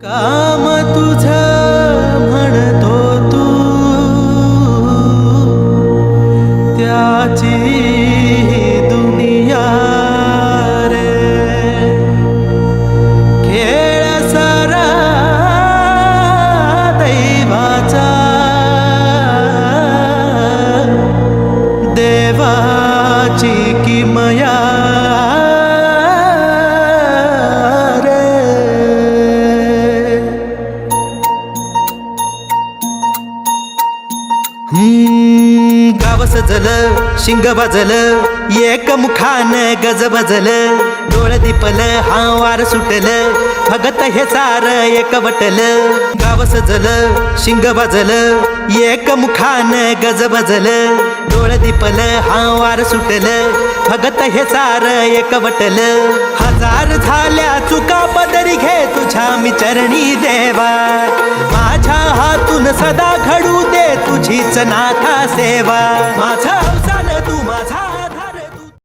काम तुझं म्हणतो तू त्याची दुनिया रे, खेळ सारा दैवाचा, देवाची किमया गाव सजलं, शिंग वाजलं, एक मुखान गज बजलं, डोळ दिपलं, हा वार सुटलं, भगत हे सार एकवटलं. गाव सजलं, शिंग वाजलं, एक मुखान गज बजलं, डोळ दिपलं, हा वार सुटलं, भगत हे सार एकवटलं. हजार झाल्या चुका पदरी घे तुझ्या मी चरणी देवा, माझ्या हातून सदा घडू दे तुझीच नाथा सेवा.